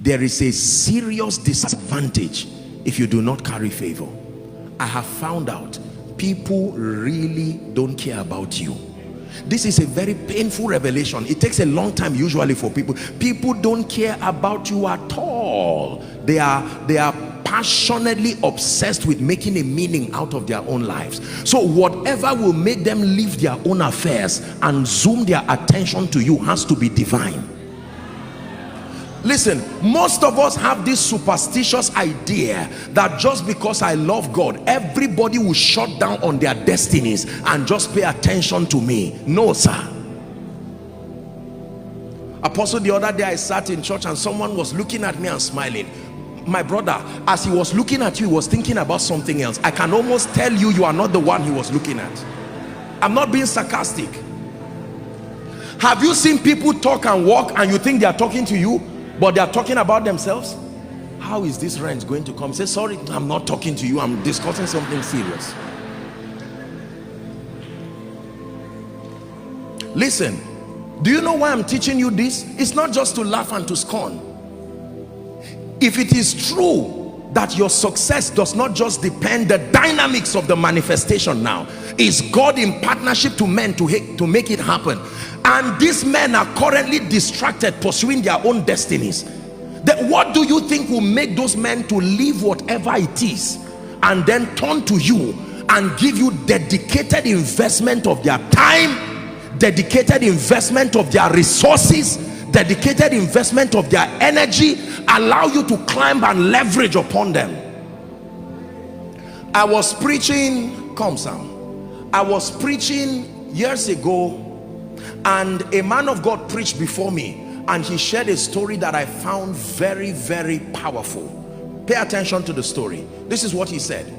there is a serious disadvantage if you do not carry favor. I have found out people really don't care about you. This is a very painful revelation. It takes a long time usually for people. People don't care about you at all. They are passionately obsessed with making a meaning out of their own lives. So whatever will make them leave their own affairs and zoom their attention to you has to be divine. Listen, most of us have this superstitious idea that just because I love God, everybody will shut down on their destinies and just pay attention to me. No, sir. Apostle, the other day I sat in church and someone was looking at me and smiling. My brother, as he was looking at you, he was thinking about something else. I can almost tell you, you are not the one he was looking at. I'm not being sarcastic. Have you seen people talk and walk and you think they are talking to you, but they are talking about themselves? How is this rent going to come? Say, sorry, I'm not talking to you, I'm discussing something serious. Listen, do you know why I'm teaching you this? It's not just to laugh and to scorn. If it is true that your success does not just depend the dynamics of the manifestation now, is God in partnership to men to make it happen, and these men are currently distracted pursuing their own destinies, then what do you think will make those men to leave whatever it is and then turn to you and give you dedicated investment of their time, dedicated investment of their resources, dedicated investment of their energy, allow you to climb and leverage upon them? I was preaching, come Sam, I was preaching years ago, and a man of God preached before me, and he shared a story that I found very, very powerful. Pay attention to the story. This is what he said: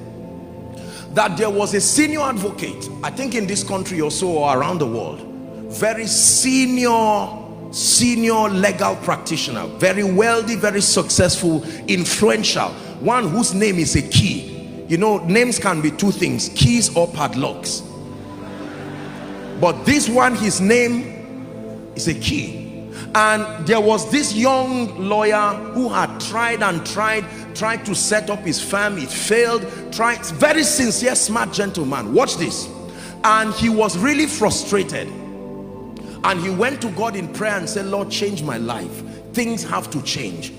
that there was a senior advocate, I think in this country or so, or around the world, very senior legal practitioner, very wealthy, very successful, influential, one whose name is a key. You know, names can be two things, keys or padlocks, but this one, his name is a key. And there was this young lawyer who had tried to set up his firm. It failed. Very sincere, smart gentleman. Watch this. And he was really frustrated, and he went to God in prayer and said, Lord, change my life. Things have to change.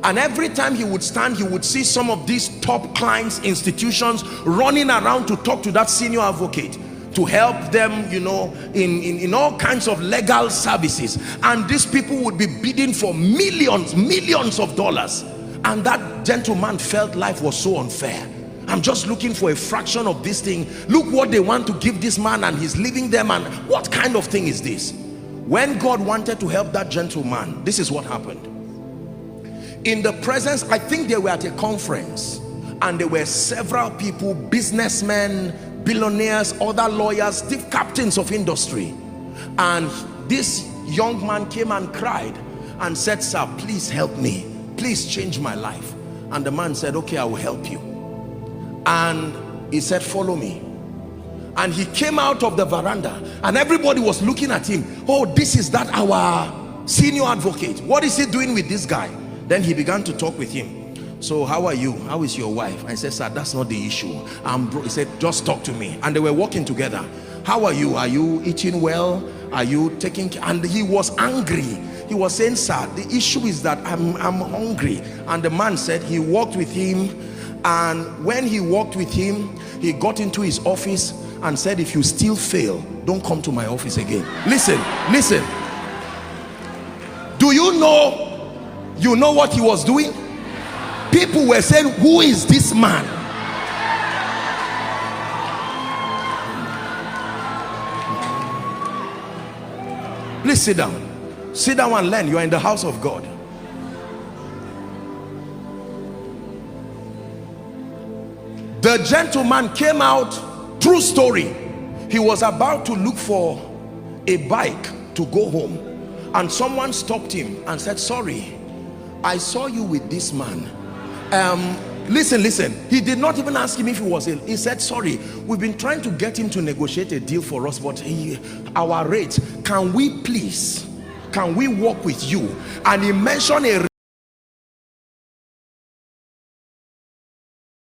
And every time he would stand, he would see some of these top clients, institutions running around to talk to that senior advocate, to help them, you know, in all kinds of legal services. And these people would be bidding for millions of dollars. And that gentleman felt life was so unfair. I'm just looking for a fraction of this thing. Look what they want to give this man, and he's leaving them. And what kind of thing is this? When God wanted to help that gentleman, this is what happened. In the presence, I think they were at a conference, and there were several people, businessmen, billionaires, other lawyers, the captains of industry. And this young man came and cried and said, sir, please help me. Please change my life. And the man said, okay, I will help you. And he said, follow me. And he came out of the veranda, and everybody was looking at him. Oh, this is that our senior advocate. What is he doing with this guy? Then he began to talk with him. So how are you? How is your wife? I said, sir, that's not the issue. He said, just talk to me. And they were walking together. How are you? Are you eating well? Are you taking care? And he was angry. He was saying, sir, the issue is that I'm hungry. And the man said he walked with him. And when he walked with him, he got into his office and said, if you still fail, don't come to my office again. Listen. Do you know what he was doing? People were saying, who is this man? Please sit down. Sit down and learn. You are in the house of God. The gentleman came out, true story. He was about to look for a bike to go home, and someone stopped him and said, sorry, I saw you with this man. Listen, he did not even ask him if he was ill. He said, sorry, we've been trying to get him to negotiate a deal for us, but our rate, can we work with you? And he mentioned a